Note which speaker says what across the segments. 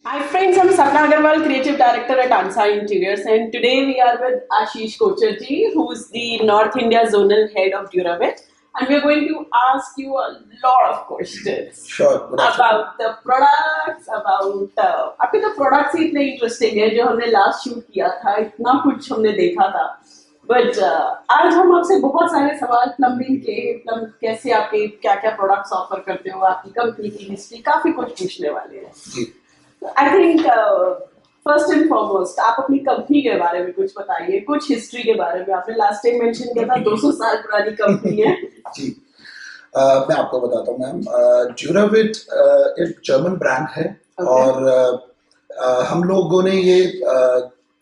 Speaker 1: Hi friends, I'm Sapna Agarwal, Creative Director at Ansa Interiors, and today we are with Ashish Kocherji, who is the North India Zonal Head of Duravit, and we are going to ask you a lot of questions.
Speaker 2: Sure.
Speaker 1: About the products, about आपके तो products ही इतने interesting है जो हमने last shoot किया था, इतना कुछ हमने देखा था. बट आज हम आपसे बहुत सारे सवाल प्लम्बिंग के कैसे आपके क्या क्या प्रोडक्ट्स ऑफर करते हो, आपकी कंपनी की हिस्ट्री, काफी कुछ पूछने वाले हैं. I think first and foremost आप अपनी कंपनी के बारे में कुछ बताइए, कुछ हिस्ट्री के बारे में. आपने लास्ट टाइम मेंशन किया था 200 साल पुरानी कंपनी है.
Speaker 2: जी मैं आपको बताता हूँ मैम. ड्यूराविट एक जर्मन ब्रांड है. और हम लोगों ने ये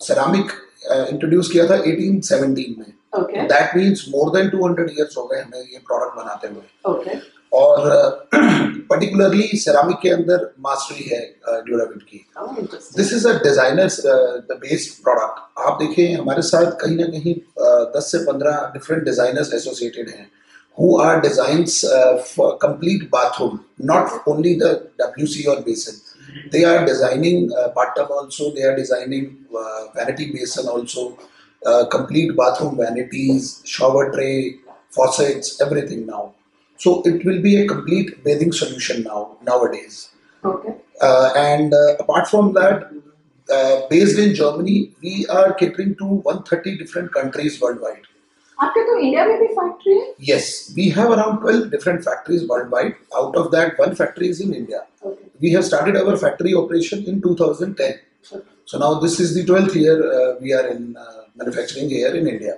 Speaker 2: सेरामिक इंट्रोड्यूस किया था 1817 में. That means more than 200 years हो गए हमें ये प्रोडक्ट बनाते हुए. और पर्टिकुलरली सेरामिक के अंदर मास्टरी है ड्यूराविट की. This is a designers based product. आप देखें हमारे साथ कहीं ना कहीं 10 से 15 डिफरेंट डिजाइनर्स एसोसिएटेड हैं who are designs for complete bathroom, not only the WC or basin. They are designing bathtub also, they are designing vanity basin also, complete bathroom vanities, shower tray, faucets, everything now. So it will be a complete bathing solution nowadays. And apart from that, based in Germany, we are catering to 130 different countries worldwide.
Speaker 1: आपके तो India में भी factory है?
Speaker 2: Yes, we have around 12 different factories worldwide. Out of that, one factory is in India. We have started our factory operation in 2010. So now this is the 12th year we are in manufacturing here in India.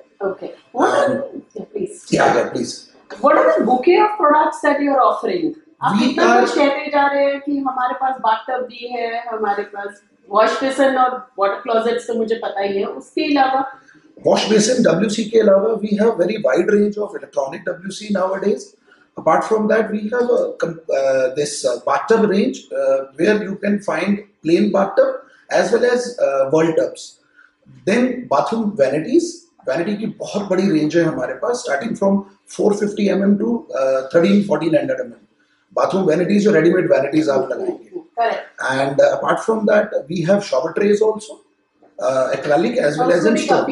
Speaker 1: Please.
Speaker 2: Yeah, please.
Speaker 1: What are the bouquet of products that you are offering? आप इतना कुछ कहते जा रहे हैं कि हमारे पास bathtub भी है, हमारे पास वॉश बेसिन और वाटर क्लोजेट्स तो मुझे पता ही है. उसके अलावा
Speaker 2: Wash basin WC के अलावा we have very wide range of electronic WC nowadays. Apart from that, we have this bathtub range where you can find plain bathtub as well as world tubs. Then bathroom vanities. Vanity की बहुत बड़ी range है हमारे पास, starting from 450 mm to 1300-1400 mm. Bathroom vanities जो ready-made vanities आप लगाएंगे.
Speaker 1: Correct.
Speaker 2: And apart from that, we have shower trays also. Acrylic as well as in stone.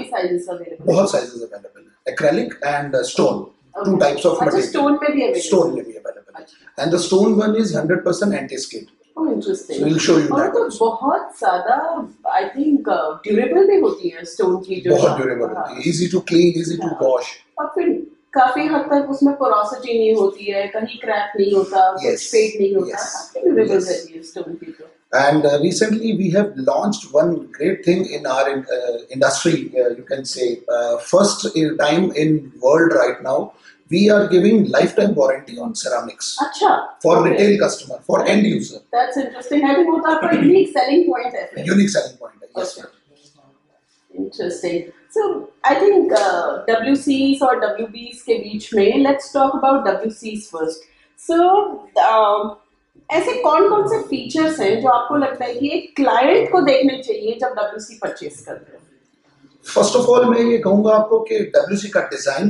Speaker 2: बहुत sizes available है. Acrylic and stone. Two types of material.
Speaker 1: Stone में भी available.
Speaker 2: Stone में भी available. And the stone one is 100% anti-skid.
Speaker 1: Oh, interesting.
Speaker 2: So we'll show you that.
Speaker 1: और तो बहुत ज़्यादा I think durable भी होती है stone की जो.
Speaker 2: बहुत durable होती है. Easy to clean, easy to wash.
Speaker 1: और फिर काफी हद तक उसमें porosity नहीं होती है, कहीं क्रैक नहीं होता, कुछ फेड नहीं होता. काफी durable रहती है stone की तो.
Speaker 2: And recently we have launched one great thing in our industry, you can say, first time in world right now, we are giving lifetime warranty on ceramics.
Speaker 1: Achha.
Speaker 2: For retail customer, for end user.
Speaker 1: That's interesting. I think वो तो आपका unique selling point है.
Speaker 2: Unique selling point, yes.
Speaker 1: Interesting. So I think WCs और WBs के बीच में, let's talk about WCs first. So ऐसे कौन कौन से फीचर्स हैं जो आपको लगता है कि एक क्लाइंट को देखने चाहिए जब WC परचेस करते हैं?
Speaker 2: फर्स्ट ऑफ ऑल मैं ये कहूंगा आपको कि WC का डिजाइन,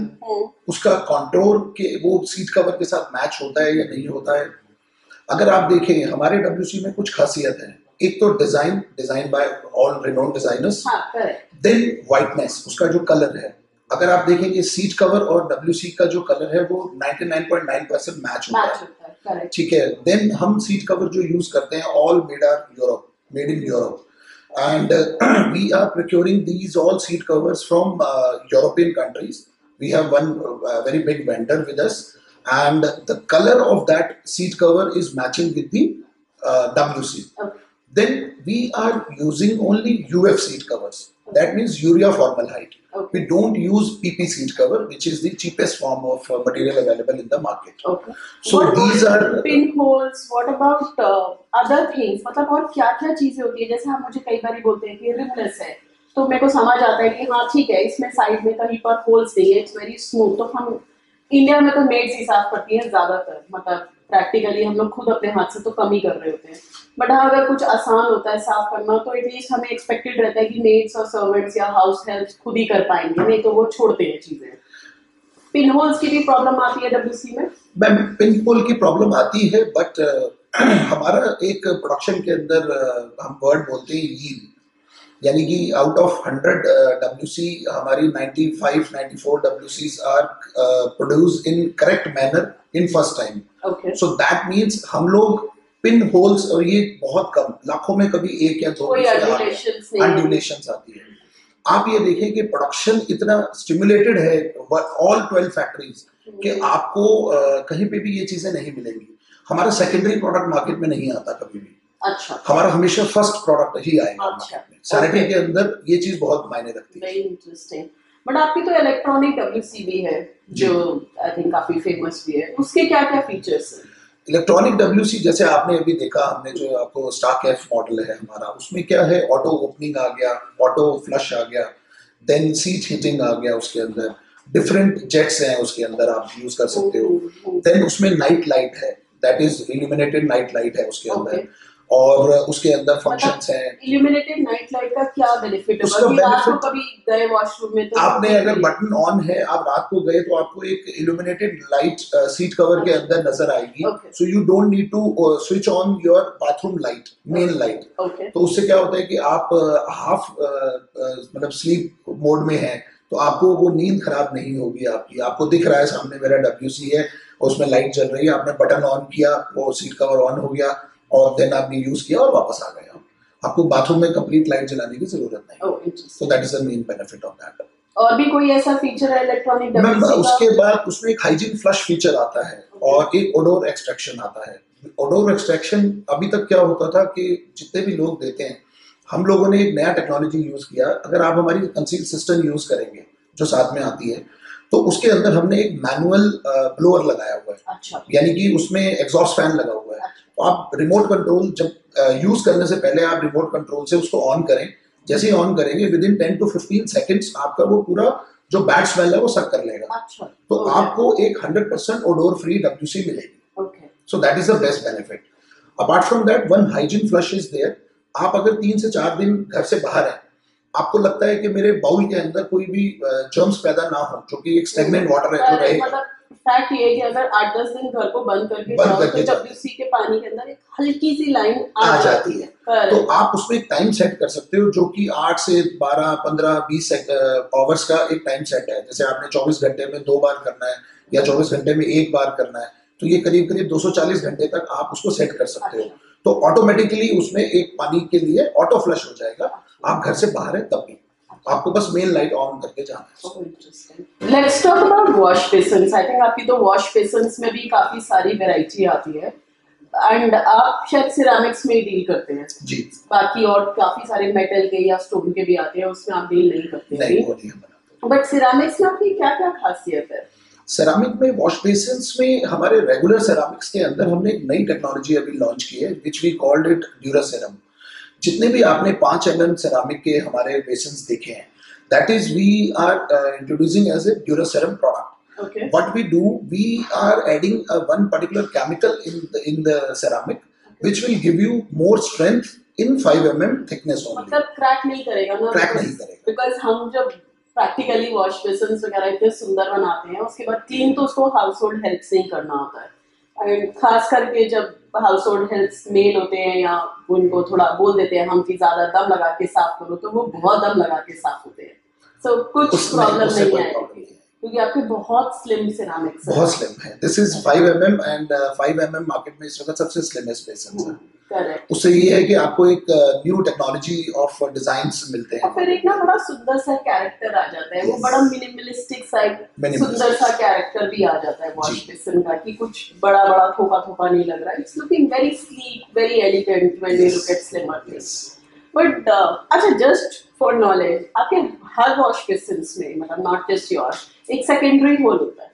Speaker 2: उसका कॉन्टोर के वो सीट कवर के साथ मैच होता है या नहीं होता है. अगर आप देखें हमारे WC में कुछ खासियत है. एक तो design by all renowned designers. Then whiteness, उसका जो कलर है. अगर आप देखेंगे सीट कवर और WC का जो कलर है वो 99.9% मैच होता है. ठीक है. देन हम सीट कवर जो यूज करते हैं all made in Europe. And we are procuring these all seat covers from European countries. We have one very big vendor with us, and the color of that seat cover is matching with the WC. Then we are using only UF seat covers. That means urea formaldehyde. We don't use PP seat cover, which is the cheapest form of material available in the market. So
Speaker 1: what
Speaker 2: these are
Speaker 1: pinholes. What about other things? मतलब और क्या क्या चीजें होती है? जैसे हम मुझे कई बार बोलते हैं कि रिमलेस है, तो मेरे को समझ आता है कि हाँ ठीक है, इसमें साइड में कहीं पर होल्स नहीं है, इट्स वेरी स्मूथ. तो हम इंडिया में तो मेड्स ही साफ करती हैं ज्यादातर. मतलब प्रैक्टिकली हम लोग खुद अपने हाथ से तो कम ही कर रहे होते हैं. बट हाँ अगर कुछ आसान होता है साफ करना तो एटलीस्ट हमें एक्सपेक्टेड रहता है कि मेड्स और सर्वेंट्स या हाउस हेल्प खुद ही कर पाएंगे, नहीं तो वो छोड़ते हैं चीजें. पिन होल्स की भी प्रॉब्लम आती है WC में?
Speaker 2: मैम पिन होल की प्रॉब्लम आती है, बट हमारा एक प्रोडक्शन के अंदर हम वर्ड बोलते हैं यील्ड, यानी कि आउट ऑफ 100 WC हमारी 95-94 WCs are produce in correct manner in first time.
Speaker 1: Okay,
Speaker 2: so that means हम लोग पिन होल्स, और ये बहुत कम, लाखों में कभी एक या दो
Speaker 1: कोई
Speaker 2: अनड्यूलेशंस आती है। आप ये देखें कि प्रोडक्शन इतना स्टिमुलेटेड है ऑल 12 फैक्ट्रीज कि आपको कहीं पे भी ये चीजें नहीं मिलेंगी। हमारा सेकेंडरी प्रोडक्ट मार्केट में नहीं आता कभी भी।
Speaker 1: अच्छा,
Speaker 2: हमारा हमेशा फर्स्ट प्रोडक्ट ही आएगा
Speaker 1: अच्छा,
Speaker 2: मार्केट में। Sanitary
Speaker 1: okay.
Speaker 2: के अंदर ये चीज बहुत मायने रखती है।
Speaker 1: Very interesting. बट आपकी तो इलेक्ट्रॉनिक WC भी है जो आई थिंक काफी फेमस भी है, उसके क्या क्या फीचर्स हैं?
Speaker 2: इलेक्ट्रॉनिक WC जैसे आपने अभी देखा, हमने जो आपको स्टाक एफ मॉडल है हमारा, उसमें क्या है, ऑटो ओपनिंग आ गया, ऑटो फ्लश आ गया, देन सीट हीटिंग आ गया, उसके अंदर डिफरेंट जेट्स हैं, उसके अंदर आप यूज कर सकते हो। देन उसमें नाइट लाइट है, that is illuminated night light है उसके अंदर, और उसके अंदर फंक्शंस हैं।
Speaker 1: इल्यूमिनेटेड नाइट लाइट का क्या बेनिफिट
Speaker 2: उसका
Speaker 1: होगा कि रात को
Speaker 2: benefit-
Speaker 1: कभी गए वॉशरूम में तो
Speaker 2: आपने अगर बटन ऑन है, आप रात को गए तो आपको एक इल्यूमिनेटेड लाइट सीट कवर के अंदर नजर आएगी। So you don't need to switch on your bathroom light, main light. तो उससे क्या होता है कि आप हाफ मतलब स्लीप मोड में हैं, तो आपको वो नींद खराब नहीं होगी आपकी। आपको दिख रहा है सामने मेरा WC है और उसमें लाइट जल रही है, आपने बटन ऑन किया, वो सीट कवर ऑन हो गया, और देन आपने यूज किया और वापस आ गए। आपको बाथरूम में कंप्लीट लाइट जलाने की जरूरत नहीं। सो that is the main benefit of that.
Speaker 1: और भी कोई ऐसा फीचर है इलेक्ट्रॉनिक
Speaker 2: मैम,
Speaker 1: WC का?
Speaker 2: उसके बाद उसमें एक हाइजीन फ्लश फीचर आता है और एक ओडोर एक्सट्रैक्शन आता है। ओडोर एक्सट्रैक्शन अभी तक क्या होता था कि जितने भी लोग देते हैं, हम लोगों ने एक नया टेक्नोलॉजी यूज किया। अगर आप हमारी कंसील सिस्टम यूज करेंगे जो साथ में आती है, तो उसके अंदर हमने एक मैनुअल ब्लोअर लगाया हुआ है।
Speaker 1: अच्छा,
Speaker 2: यानी कि उसमें एग्जॉस्ट फैन लगा हुआ है। तो आप रिमोट कंट्रोल जब यूज करने से पहले आप रिमोट कंट्रोल से उसको ऑन करें। जैसे ही ऑन करेंगे, विद इन 10 to 15 सेकेंड्स आपका वो पूरा जो बैड स्मेल है वो सक कर लेगा।
Speaker 1: अच्छा,
Speaker 2: तो आपको एक 100% ओडोर फ्री WC मिलेगी। So that is the best benefit. Apart from that, one hygiene flush is there. आप अगर 3 से 4 दिन घर से बाहर हैं, आपको लगता है कि मेरे बाउल के अंदर कोई भी जर्म्स पैदा ना हो, जो कि एक स्टेगनेंट वाटर है जो रहेगा।
Speaker 1: मतलब फैक्ट ये है कि अगर 8-10 दिन घर को बंद करके जाओ तो WC के पानी के अंदर एक हल्की सी लाइन आ जाती है।
Speaker 2: तो आप उसमें एक टाइम सेट कर सकते हो, जो कि 8 से 12, 15, 20 आवर्स का एक टाइम सेट है। जैसे आपने 24 घंटे में 2 बार करना है या 24 घंटे में 1 बार करना है, तो ये करीब करीब 240 घंटे तक आप उसको सेट कर सकते हो। तो ऑटोमेटिकली उसमें एक पानी के लिए ऑटो फ्लश हो जाएगा। आप घर से बाहर है तब भी आपको बस मेन लाइट ऑन करके जाना है।
Speaker 1: Let's talk about wash basins. I think आपकी तो वॉश बेसिन्स में भी काफी सारी वैरायटी आती है, एंड आप शायद सिरेमिक्स में ही डील करते हैं
Speaker 2: जी।
Speaker 1: बाकी और काफी सारे मेटल के या स्टोन के भी आते हैं, उसमें आप डील नहीं करते हैं।
Speaker 2: नहीं, वो नहीं हम बनाते।
Speaker 1: बट सिरेमिक्स में आपकी क्या क्या खासियत है?
Speaker 2: सेरामिक में वॉश बेसिन्स में हमारे रेगुलर सेरामिक्स के अंदर हमने एक नई टेक्नोलॉजी अभी लॉन्च की है, विच वी कॉल्ड इट ड्यूरासेरम। जितने भी आपने 5 mm सेरामिक के हमारे बेसिन्स देखे हैं, that is we are introducing as a Duraserum product.
Speaker 1: Okay.
Speaker 2: What we do, we are adding one particular chemical in the ceramic, which will give you more strength in 5 mm thickness only.
Speaker 1: मतलब crack नहीं करेगा ना?
Speaker 2: Crack नहीं करेगा।
Speaker 1: Because हम जब practically wash basins वगैरह इतने सुंदर बनाते हैं, उसके बाद क्लीन तो उसको हाउस होल्ड हेल्प से ही करना होता है। एंड खास करके जब हाउस होल्ड हेल्प मेल होते हैं या उनको थोड़ा बोल देते हैं हम कि ज्यादा दम लगा के साफ करो, तो वो बहुत दम लगा के साफ होते हैं। सो कुछ प्रॉब्लम नहीं आएगी क्योंकि आपके बहुत स्लिम सिरेमिक्स है।
Speaker 2: बहुत स्लिम है। This is 5 mm and 5 mm market में इस वक्त सबसे स्लिमेस्ट बेसिन है।
Speaker 1: करेक्ट।
Speaker 2: उससे ये है कि आपको एक न्यू टेक्नोलॉजी ऑफ डिजाइन्स मिलते हैं।
Speaker 1: और फिर एक ना बड़ा सुंदर सा कैरेक्टर आ जाता है। वो बड़ा मिनिमलिस्टिक सा सुंदर सा कैरेक्टर भी आ जाता है वॉश बेसिन का, कि कुछ बड़ा बड़ा थोका थोका नहीं लग रहा है। It's looking very sleek, very elegant when you look at slimmer things. But अच्छा, जस्ट फॉर नॉलेज, आपके हर वॉश बेसिन्स में, मतलब नॉट जस्ट योर्स, एक सेकेंडरी होल होता है।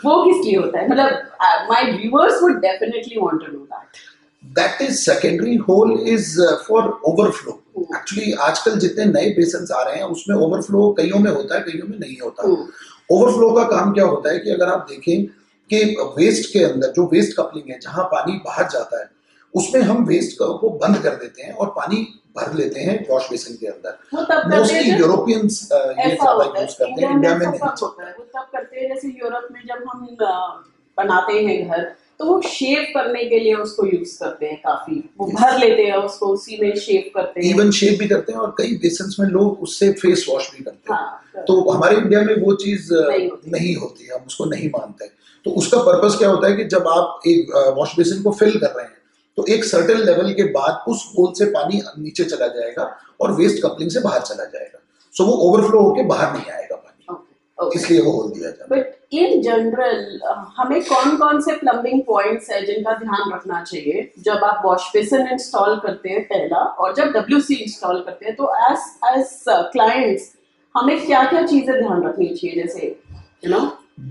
Speaker 1: वो किस लिए होता है? मतलब my viewers would definitely want to know that.
Speaker 2: That is secondary hole is for overflow. Actually आजकल जितने नए बेसिन्स आ रहे हैं उसमें ओवरफ्लो कईयों में होता है, कईयों में नहीं होता। ओवरफ्लो का काम क्या होता है कि अगर आप देखें कि वेस्ट के अंदर जो वेस्ट कपलिंग है, जहां पानी बाहर जाता है, उसमें हम वेस्ट को बंद कर देते हैं और पानी भर लेते हैं वॉश बेसिन के अंदर। मोस्टली यूरोपियंस ये ज्यादा यूज करते हैं, इंडिया में नहीं
Speaker 1: होता है। वो तब करते हैं जैसे यूरोप में जब हम बनाते हैं घर, तो वो शेव करने के लिए उसको यूज करते हैं काफी, वो भर लेते हैं उसको, उसी में शेव करते हैं।
Speaker 2: इवन शेव भी करते हैं और कई बेसन्स में लोग उससे फेस वॉश भी करते हैं।
Speaker 1: हाँ,
Speaker 2: तो हमारे इंडिया में वो चीज
Speaker 1: नहीं
Speaker 2: होती है, हम उसको नहीं मानते। तो उसका पर्पस क्या होता है कि जब आप एक वॉश बेसिन को फिल कर रहे हैं तो एक सर्टेन लेवल के बाद उस होल से पानी नीचे चला जाएगा और वेस्ट कपलिंग से बाहर चला जाएगा। सो वो ओवरफ्लो होके बाहर नहीं आएगा पानी, इसलिए वो होल दिया जाता है।
Speaker 1: बट इन जनरल हमें कौन कौन से प्लम्बिंग पॉइंट्स है जिनका ध्यान रखना चाहिए जब आप वॉश बेसिन इंस्टॉल करते हैं पहला, और जब WC इंस्टॉल करते हैं, तो एज क्लाइंट्स हमें क्या क्या चीजें ध्यान रखनी चाहिए? जैसे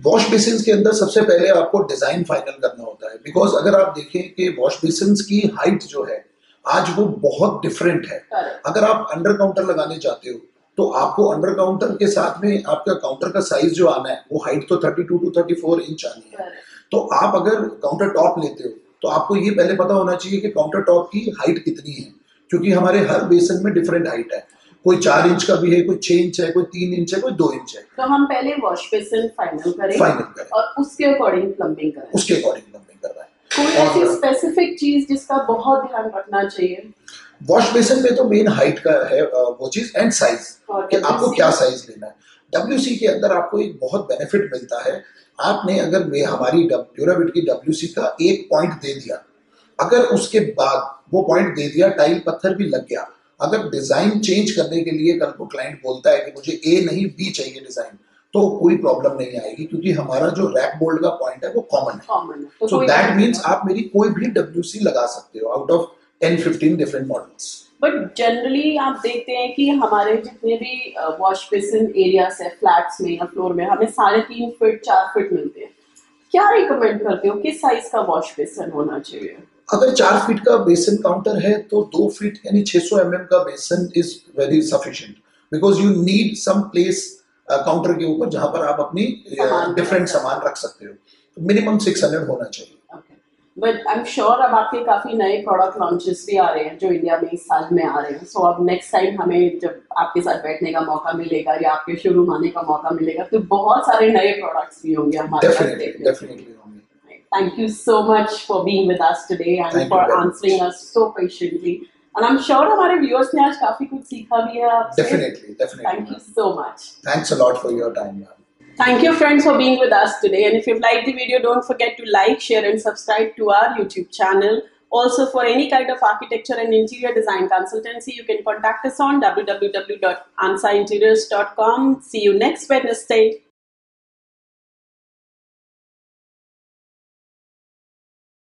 Speaker 2: वॉश बेसिन के अंदर सबसे पहले आपको डिजाइन फाइनल करना होता है, बिकॉज अगर आप देखें कि वॉश बेसिन की हाइट जो है आज वो बहुत डिफरेंट है। अगर आप अंडर काउंटर लगाने चाहते हो तो आपको अंडर काउंटर के साथ में आपका काउंटर का साइज जो आना है वो हाइट तो 32 to 34 इंच आनी है। तो आप अगर काउंटर टॉप लेते हो तो आपको ये पहले पता होना चाहिए कि काउंटर टॉप की हाइट कितनी है, क्योंकि हमारे हर बेसिन में डिफरेंट हाइट है। कोई 4 इंच का भी है, कोई 6 इंच है, कोई 3 इंच है, कोई 2 इंच है।
Speaker 1: तो हम पहले वॉश बेसिन फाइनल करें और उसके अकॉर्डिंग प्लम्बिंग करें। कोई ऐसी स्पेसिफिक चीज जिसका बहुत ध्यान रखना चाहिए?
Speaker 2: वॉश बेसिन में तो मेन हाइट का है वो चीज, एंड साइज, कि आपको क्या साइज लेना है। WC के अंदर आपको एक बहुत बेनिफिट मिलता है। आपने अगर हमारी ड्यूराविट की WC का एक पॉइंट दे दिया, अगर उसके बाद वो पॉइंट दे दिया, टाइल पत्थर भी लग गया, अगर डिजाइन चेंज करने के लिए कल को क्लाइंट बोलता है कि मुझे A नहीं B चाहिए डिजाइन, तो कोई प्रॉब्लम नहीं आएगी, क्योंकि हमारा जो रैक बोल्ट का पॉइंट है वो कॉमन है। सो दैट मीन्स आप मेरी कोई भी WC लगा सकते हो out of 10-15 different models.
Speaker 1: But generally आप देखते हैं कि हमारे जितने भी वॉश बेसिन एरियाज है फ्लैट्स में या फ्लोर में, हमें 3.5 फीट 4 फीट मिलते हैं। क्या रिकमेंड करते हो, किस साइज का वॉश बेसिन होना चाहिए?
Speaker 2: अगर 4 फीट का बेसिन काउंटर है तो 2 फीट यानी 600 mm का basin is very sufficient, because you need some place counter के ऊपर जहां पर आप अपनी डिफरेंट सामान रख सकते हो। मिनिमम 600 होना चाहिए।
Speaker 1: बट आई एम श्योर अब आपके काफी नए प्रोडक्ट लॉन्चेस भी आ रहे हैं जो इंडिया में इस साल में आ रहे हैं। सो अब नेक्स्ट टाइम हमें जब आपके साथ बैठने का मौका मिलेगा या आपके शोरूम आने का मौका मिलेगा तो बहुत सारे नए प्रोडक्ट्स भी होंगे हमारे साथ।
Speaker 2: डेफिनेटली होंगे।
Speaker 1: Thank you so much for being with us today and for answering us so patiently. And I'm sure हमारे viewers ने आज काफी कुछ सीखा भी है आपसे।
Speaker 2: Definitely.
Speaker 1: Thank you so much.
Speaker 2: Thanks a lot for your time, ma'am.
Speaker 1: Thank you friends for being with us today, and if you've liked the video, don't forget to like, share and subscribe to our YouTube channel. Also, for any kind of architecture and interior design consultancy, you can contact us on www.ansainteriors.com. See you next Wednesday.